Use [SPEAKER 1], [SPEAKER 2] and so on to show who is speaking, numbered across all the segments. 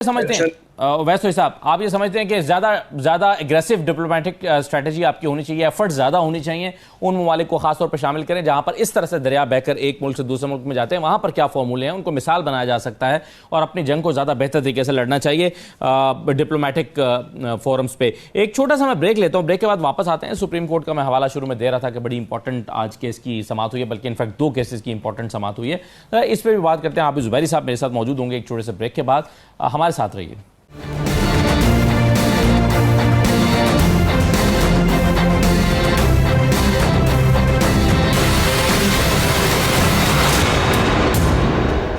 [SPEAKER 1] समझते हैं वैसे साहब, आप ये समझते हैं कि ज़्यादा एग्रेसिव डिप्लोमेटिक स्ट्रेटजी आपकी होनी चाहिए, एफर्ट ज़्यादा होनी चाहिए उन ममालिक को खासतौर पर शामिल करें जहां पर इस तरह से दरिया बहकर एक मुल्क से दूसरे मुल्क में जाते हैं, वहां पर क्या फॉर्मूले हैं उनको मिसाल बनाया जा सकता है और अपनी जंग को ज़्यादा बेहतर तरीके से लड़ना चाहिए डिप्लोमेटिक फोरम्स पे। एक छोटा सा मैं ब्रेक लेता हूँ, ब्रेक के बाद वापस आते हैं। सुप्रीम कोर्ट का मैं हवाला शुरू में दे रहा था कि बड़ी इंपॉर्टेंट आज केस की समाअत हुई है, बल्कि इनफैक्ट 2 केसेस की इंपॉर्टेंट समाअत हुई है। इस पर भी बात करते हैं। आप जुबैरी साहब मेरे साथ मौजूद होंगे एक छोटे से ब्रेक के बाद, हमारे साथ रहिए।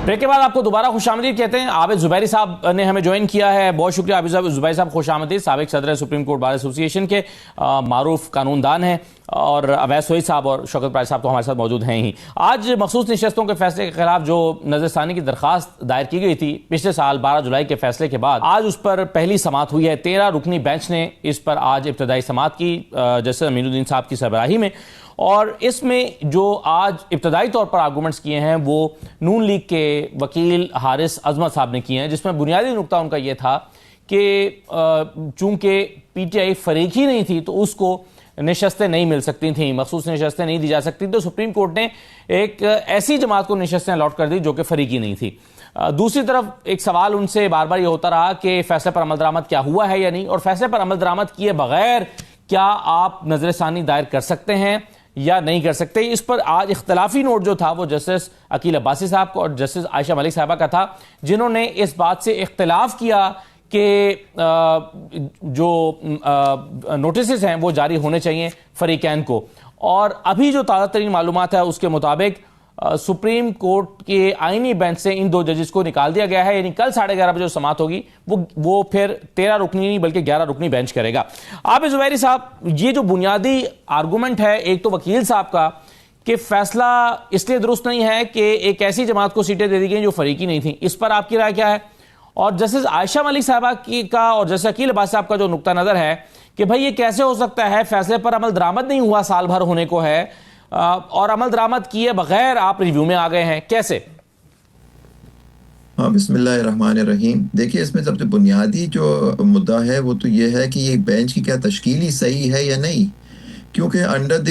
[SPEAKER 1] ब्रेक के बाद आपको दोबारा खुशामदीद कहते हैं। आबिद जुबैरी साहब ने हमें ज्वाइन किया है, बहुत शुक्रिया आबिद जुबैरी साहब, खुशामदीद। साबिक सदर सुप्रीम कोर्ट बार एसोसिएशन के मारूफ कानूनदान हैं, और अवैस सोई साहब और शौकत प्राइस साहब तो हमारे साथ मौजूद हैं ही। आज मखसूस नशस्तों के फैसले के खिलाफ जो नजरसानी की दरखास्त दायर की गई थी पिछले साल 12 जुलाई के फैसले के बाद, आज उस पर पहली समाअत हुई है। 13 रुकनी बेंच ने इस पर आज इब्तदाई समाअत की जस्टिस अमीनुद्दीन साहब की सरबराही में, और इसमें जो आज इब्तदाई तौर पर आर्गूमेंट्स किए हैं वो नून लीग के वकील हारिस अजमत साहब ने किए हैं, जिसमें बुनियादी नुकता उनका यह था कि चूंकि पीटीआई फरीक ही नहीं थी तो उसको नशस्तें नहीं मिल सकती थी, मखसूस नशस्तें नहीं दी जा सकती, तो सुप्रीम कोर्ट ने एक ऐसी जमात को नशस्तें अलॉट कर दी जो कि फरीकी नहीं थी। दूसरी तरफ एक सवाल उनसे बार बार ये होता रहा कि फैसले पर अमल दरामद क्या हुआ है या नहीं, और फैसले पर अमल दरामद किए बगैर क्या आप नजरसानी दायर कर सकते हैं या नहीं कर सकते। इस पर आज इख्तलाफी नोट जो था वो जस्टिस अकील अब्बासी साहब का और जस्टिस आयशा मलिक साहबा का था, जिन्होंने इस बात से इख्तलाफ किया कि जो नोटिस हैं वो जारी होने चाहिए फरीकैन को। और अभी जो ताज़ा तरीन मालूमात है उसके मुताबिक सुप्रीम कोर्ट के आईनी बेंच से इन 2 जजेस को निकाल दिया गया है, यानी कल 11:30 बजे जो समाअत होगी वो फिर 13 रुकनी नहीं बल्कि 11 रुकनी बेंच करेगा। आप जुबैरी साहब, ये जो बुनियादी आर्गूमेंट है एक तो वकील साहब का कि फैसला इसलिए दुरुस्त नहीं है कि एक ऐसी जमात को सीटें दे दी गई जो फरीकी नहीं थी, इस पर आपकी राय क्या है? और जस्टिस आयशा मलिक साहबा की का और जस्टिस अकील अब्बासी साहब का जो नुक्ता नजर है कि भाई ये कैसे हो सकता है, फैसले पर अमल दरामद नहीं हुआ, साल भर होने को है, और अमल दरामद किए बगैर आप रिव्यू में आ गए हैं, कैसे?
[SPEAKER 2] हाँ, बिस्मिल्लाहिर्रहमानिर्रहीम। देखिए, इसमें सबसे बुनियादी जो मुद्दा है वो तो ये है कि ये बेंच की क्या तश्कील ही सही है या नहीं, क्योंकि अंडर द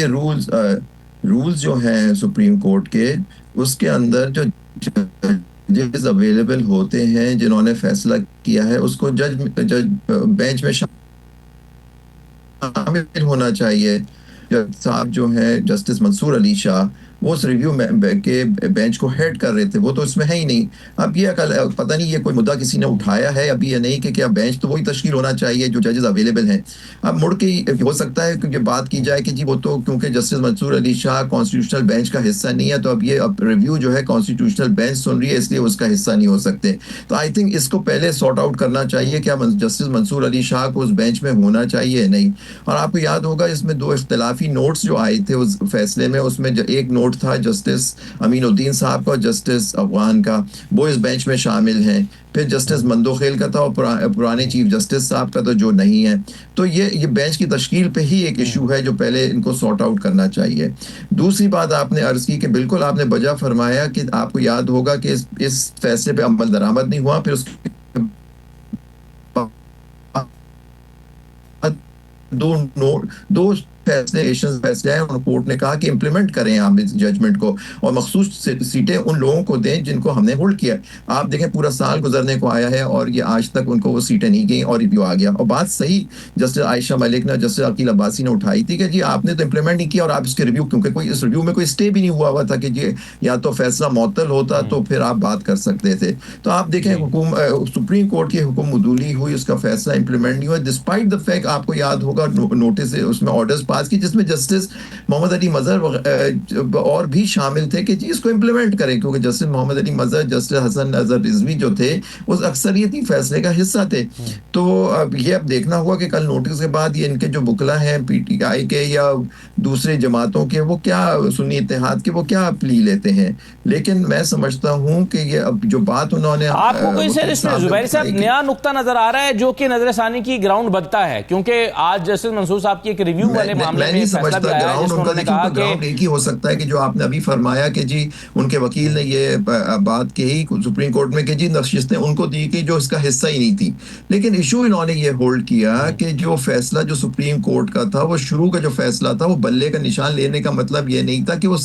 [SPEAKER 2] रूल्स जो हैं सुप्रीम कोर्ट के, उसके अंदर जो जज अवेलेबल होते हैं जिन्होंने फैसला किया है उसको जज बेंच में शामिल होना चाहिए। जज साहब जो है जस्टिस मंसूर अली शाह, वो उस रिव्यू के बेंच को हेड कर रहे थे, वो तो इसमें है ही नहीं। अब ये पता नहीं ये कोई मुद्दा किसी ने उठाया है अभी या नहीं कि क्या बेंच तो वही तश्कील होना चाहिए जो जजेस अवेलेबल हैं। अब मुड़ के हो सकता है क्योंकि बात की जाए कि जी वो तो क्योंकि justice Mansoor Ali Shah constitutional bench का हिस्सा नहीं है, तो अब ये रिव्यू जो है कॉन्स्टिट्यूशनल बेंच सुन रही है इसलिए उसका हिस्सा नहीं हो सकते। तो आई थिंक इसको पहले सॉर्ट आउट करना चाहिए, क्या जस्टिस मंसूर अली शाह को उस बेंच में होना चाहिए नहीं। और आपको याद होगा इसमें 2 इख्तलाफी नोट्स जो आए थे उस फैसले में, उसमें एक नोट था जस्टिस अमीनुद्दीन साहब का और जस्टिस अफगान का, वो इस बेंच में शामिल हैं। फिर जस्टिस मंदोखेल का था और पुराने चीफ जस्टिस साहब का तो जो नहीं है। तो ये बेंच की तश्कील पे ही एक इशू है जो पहले इनको सॉर्ट आउट करना चाहिए। दूसरी बात आपने अर्ज की कि बिल्कुल आपने बजा फरमाया कि आपको याद होगा कि इस फैसले पे अमल दरामद नहीं हुआ, फिर उसके दो फैसले हैं, कोर्ट ने कहा कि इम्प्लीमेंट करें आप इस जजमेंट को और मखसूस सीटें उन लोगों को दें जिनको हमने होल्ड किया। आप देखें पूरा साल गुजरने को आया है और ये आज तक उनको वो सीटें नहीं गई और रिव्यू आ गया। और बात सही जस्टिस आयशा मलिक ने, जस्टिस अकील अब्बासी ने उठाई थी कि जी आपने तो इम्प्लीमेंट नहीं किया और आप इसके रिव्यू, क्योंकि कोई इस रिव्यू में कोई स्टे भी नहीं हुआ था कि जी या तो फैसला मुअत्तल होता तो फिर आप बात कर सकते थे। तो आप देखें सुप्रीम कोर्ट की हुक्म उदूली हुई, उसका फैसला इंप्लीमेंट नहीं हुआ, डिस्पाइट द फैक्ट आपको याद होगा नोटिस उसमें ऑर्डर्स पास की जिसमें जस्टिस मोहम्मद अली मजहर और भी शामिल थे कि जी इसको इम्प्लीमेंट करें, क्योंकि जस्टिस मोहम्मद अली मजहर, जस्टिस हसन अजहर रिजवी जो थे उस अक्सरियती फैसले का हिस्सा थे। तो अब देखना हुआ कि कल नोटिस के बाद ये इनके जो बुकला हैं पीटीआई के या दूसरे जमातों के, वो क्या सुन्नी इत्तेहाद के वो क्या प्ली लेते हैं। लेकिन मैं समझता हूँ कि ये अब जो बात उन्होंने
[SPEAKER 1] आपको कोई से इसमें जुबैर साहब नया नुक्ता नजर आ रहा है जो कि नजरसानी की ग्राउंड बनता है, क्योंकि आज जस्टिस मंसूर साहब की एक रिव्यू वाले मामले
[SPEAKER 2] मैं
[SPEAKER 1] में
[SPEAKER 2] नहीं
[SPEAKER 1] एक फैसला भी
[SPEAKER 2] समझता
[SPEAKER 1] आया है
[SPEAKER 2] ग्राउंड
[SPEAKER 1] जिसमें
[SPEAKER 2] उनका,
[SPEAKER 1] उन्होंने
[SPEAKER 2] देखिए
[SPEAKER 1] कहा
[SPEAKER 2] उनका ग्राउंड
[SPEAKER 1] कि
[SPEAKER 2] एक ही हो सकता है कि जो आपने अभी फरमाया कि जी उनके वकील ने ये बात कही सुप्रीम कोर्ट में कि जी नशिस्तें उनको दी कि जो इसका हिस्सा ही नहीं थी। लेकिन इशू इन्होंने ये होल्ड किया कि जो फैसला जो सुप्रीम कोर्ट का था, वो शुरू का जो फैसला था, वो बल्ले का निशान लेने का मतलब ये नहीं था कि वो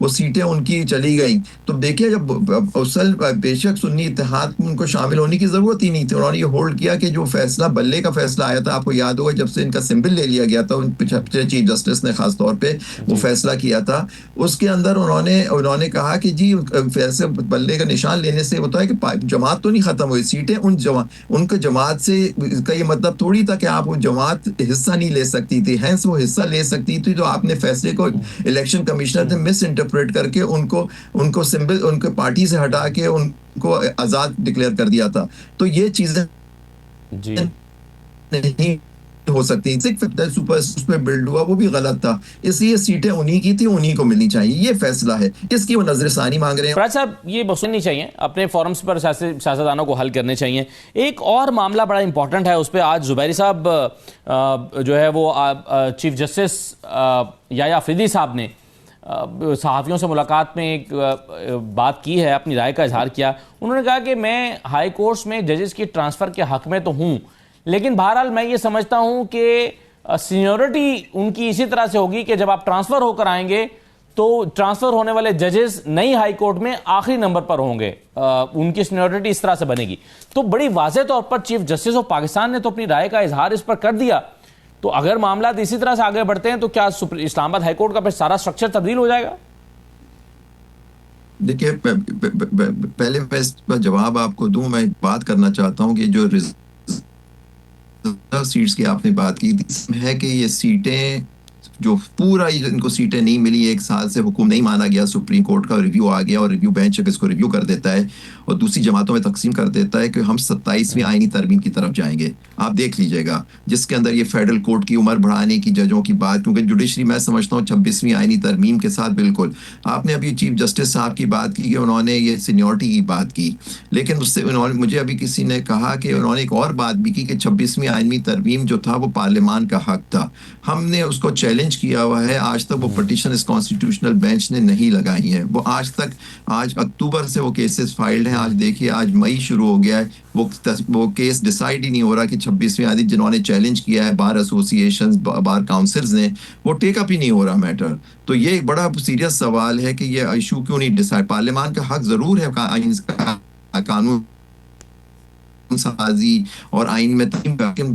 [SPEAKER 2] सीटें उनकी चली गई। तो देखिए जब असल बेशक सुन्नी इत्तेहाद में उनको शामिल होने की जरूरत ही नहीं थी, उन्होंने ये होल्ड किया कि जो फैसला बल्ले का फैसला आया था, आपको याद होगा जब से इनका सिंबल ले लिया गया था पिछले चीफ जस्टिस ने खास तौर पे वो
[SPEAKER 1] जी
[SPEAKER 2] फैसला किया था, उसके अंदर उन्होंने उन्होंने कहा कि जी फैसले बल्ले का निशान लेने से होता है कि जमात तो नहीं खत्म हुई, सीटें उनके जमात से का ये मतलब थोड़ी था कि आप वो जमात हिस्सा नहीं ले सकती थी, हैंस वो हिस्सा ले सकती थी। तो आपने फैसले को इलेक्शन कमिश्नर ने मिस इंटरप्रेट करके उनको उनको सिंबल उनको पार्टी से हटा के उनको आजाद डिक्लेयर कर दिया था। तो ये चीजें
[SPEAKER 1] जी
[SPEAKER 2] नहीं हो सकती, सुपर उस पे बिल्ड हुआ वो भी गलत था, इसलिए सीटें उन्हीं की थी, उन्हीं को मिलनी चाहिए, ये फैसला है, इसकी वो नजरसानी मांग रहे हैं।
[SPEAKER 1] फराज साहब, ये सुननी चाहिए, अपने फोरम्स पर सियासतदानों को हल करने चाहिए। एक और मामला बड़ा इंपॉर्टेंट है, उस पर आज जुबैरी साहब जो है वो चीफ जस्टिस याया अफरीदी साहब ने सहाफ़ियों से मुलाकात में एक बात की है, अपनी राय का इजहार किया। उन्होंने कहा कि मैं हाई कोर्ट्स में जजेस की ट्रांसफ़र के हक़ में तो हूँ, लेकिन बहरहाल मैं ये समझता हूँ कि सीनियोरिटी उनकी इसी तरह से होगी कि जब आप ट्रांसफ़र होकर आएंगे तो ट्रांसफ़र होने वाले जजेस नई हाई कोर्ट में आखिरी नंबर पर होंगे, उनकी सीनियोरिटी इस तरह से बनेगी। तो बड़ी वाज़ेह तौर पर चीफ जस्टिस ऑफ पाकिस्तान ने तो अपनी राय का इजहार इस पर कर दिया। तो अगर मामला इसी तरह से आगे बढ़ते हैं तो क्या इस्लामाबाद हाईकोर्ट का फिर सारा स्ट्रक्चर तब्दील हो जाएगा?
[SPEAKER 2] देखिए पहले मैं इसका जवाब आपको दूं, मैं बात करना चाहता हूं कि जो सीट्स की आपने बात की थी है कि ये सीटें जो पूरा इनको सीटें नहीं मिली, एक साल से हुक्म नहीं माना गया, सुप्रीम कोर्ट का रिव्यू आ गया और रिव्यू बेंच इसको रिव्यू कर देता है और दूसरी जमातों में तकसीम कर देता है कि हम 27वीं आईनी तरमीम की तरफ जाएंगे। आप देख लीजिएगा, जिसके अंदर ये फेडरल कोर्ट की उम्र बढ़ाने की जजों की बात, क्योंकि जुडिशरी मैं समझता हूँ 26वीं आईनी तरमीम के साथ बिल्कुल, आपने अभी चीफ जस्टिस साहब की बात की कि उन्होंने ये सीनियोरिटी की बात की, लेकिन उससे उन्होंने मुझे अभी किसी ने कहा कि उन्होंने एक और बात भी की कि 26वीं आईनी तरमीम जो था वो पार्लियामान का हक था, हमने उसको चैलेंज किया हुआ है। आज तक वो पिटीशन इस कॉन्स्टिट्यूशनल बेंच ने नहीं लगाई है, वो आज अक्टूबर से वो केसेस फाइल्ड हैं, आज देखिए आज मई शुरू हो गया है, वो केस डिसाइड ही नहीं हो रहा कि 26वीं आदि जिन्होंने चैलेंज किया है बार एसोसिएशंस बार काउंसिल्स ने, वो टेकअप ही नहीं हो रहा मैटर। तो ये एक बड़ा सीरियस सवाल है कि ये इशू क्यों नहीं डिसाइड, पार्लियामान का हक जरूर है कानून साजी और आइन में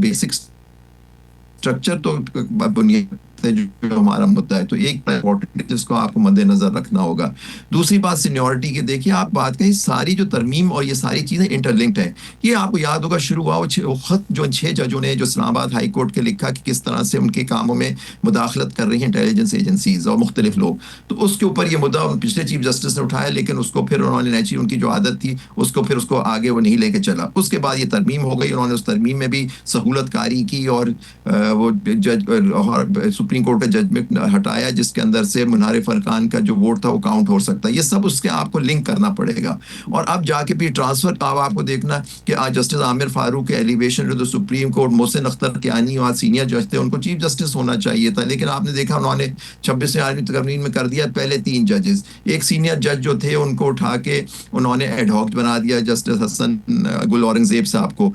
[SPEAKER 2] बेसिक स्ट्रक्चर तो बुनियाद जो हमारा मुद्दा है, तो एक इम्पोर्टेंट जिसको आपको मद्देनजर रखना होगा। दूसरी बात सीनियोरिटी की, देखिए आप बात कही सारी जो तरमीम और ये सारी चीजें इंटरलिंक्ड है। ये आपको याद होगा शुरू हुआ वो खत जो 6 जजों ने जो इस्लामाबाद हाई कोर्ट के लिखा कि किस तरह से उनके कामों में मुदाखलत कर रही हैं इंटेलिजेंस एजेंसीज और मुख्तलिफ लोग, तो उसके ऊपर ये मुद्दा पिछले चीफ जस्टिस ने उठाया, लेकिन उसको फिर उन्होंने नेचुरली उनकी जो आदत थी उसको आगे वो नहीं लेके चला। उसके बाद ये तरमीम हो गई, उन्होंने उस तरमीम में भी सहूलतकारी की और वो जज सुप्रीम कोर्ट का जजमेंट हटाया जिसके अंदर से मुनारे फरकान का जो वोट था वो काउंट हो सकता है। ये सब उसके आपको लिंक करना पड़ेगा और अब जाके भी ट्रांसफर अब आपको देखना कि आज जस्टिस आमिर फारूक के एलिवेशन जो सुप्रीम कोर्ट मोहसिन अख्तर कियानी आज सीनियर जज थे, उनको चीफ जस्टिस होना चाहिए था, लेकिन आपने देखा उन्होंने 26वीं आईनी तरमीम में कर दिया पहले 3 जजेस, एक सीनियर जज जो थे उनको उठा के उन्होंने एडहॉक बना दिया जस्टिस हसन गुल औरंगजेब साहब को।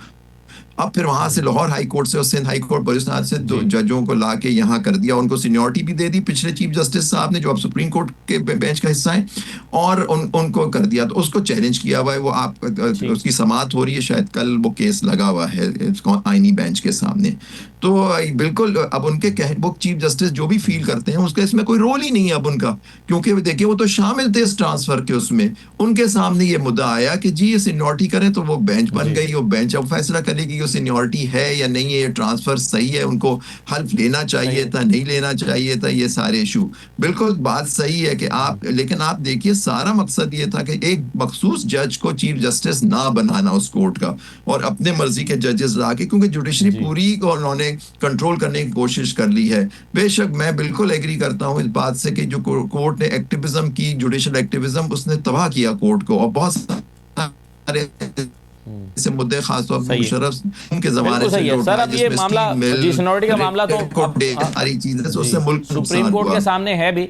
[SPEAKER 2] अब फिर वहां से लाहौर हाई कोर्ट से और सिंध हाई कोर्ट बलूचिस्तान से 2 जजों को लाके यहाँ कर दिया, उनको सीनियोरिटी भी दे दी पिछले चीफ जस्टिस साहब ने जो अब सुप्रीम कोर्ट के बेंच का हिस्सा है, और उनको कर दिया। तो उसको चैलेंज किया हुआ है, वो आप उसकी समाअत हो रही है, शायद कल वो केस लगा हुआ है आईनी बेंच के सामने। तो बिल्कुल अब उनके वो चीफ जस्टिस जो भी फील करते हैं उसका इसमें कोई रोल ही नहीं है अब उनका, क्योंकि देखिए वो तो शामिल थे इस ट्रांसफर के, उसमें उनके सामने ये मुद्दा आया कि जी ये सीनियोरिटी करें, तो वो बेंच बन गई, वो बेंच अब फैसला करेगी कि सीनियोरिटी है या नहीं है, ये ट्रांसफर सही है, उनको हल्फ लेना चाहिए था नहीं लेना चाहिए था, ये सारे इशू। बिल्कुल बात सही है कि आप, लेकिन आप देखिए सारा मकसद ये था कि एक मखसूस जज को चीफ जस्टिस ना बनाना उस कोर्ट का और अपने मर्जी के जजेस लाके, क्योंकि जुडिशरी पूरी को उन्होंने कंट्रोल करने की कोशिश कर ली है। बेशक मैं बिल्कुल एग्री करता हूं इस बात से कि जो कोर्ट ने एक्टिविज्म की, जुडिशल एक्टिविज्म, उसने तबाह किया कोर्ट को और बहुत सारे से मुद्दे खासतौर पर
[SPEAKER 1] सही है।
[SPEAKER 2] मुशर्रफ उनके जमाने
[SPEAKER 1] बिल्कुल
[SPEAKER 2] से
[SPEAKER 1] सही है
[SPEAKER 2] जो
[SPEAKER 1] सर।
[SPEAKER 2] उठा,
[SPEAKER 1] अब ये
[SPEAKER 2] जिसमें
[SPEAKER 1] मामला
[SPEAKER 2] स्टील मिल,
[SPEAKER 1] जी, सीनियरिटी का मामला तो
[SPEAKER 2] रेड कोट डे, सारी चीजें, तो
[SPEAKER 1] जी,
[SPEAKER 2] उससे मुल्क को
[SPEAKER 1] सुप्रीम
[SPEAKER 2] नुकसान
[SPEAKER 1] कोर्ट
[SPEAKER 2] हुआ।
[SPEAKER 1] के सामने है भी,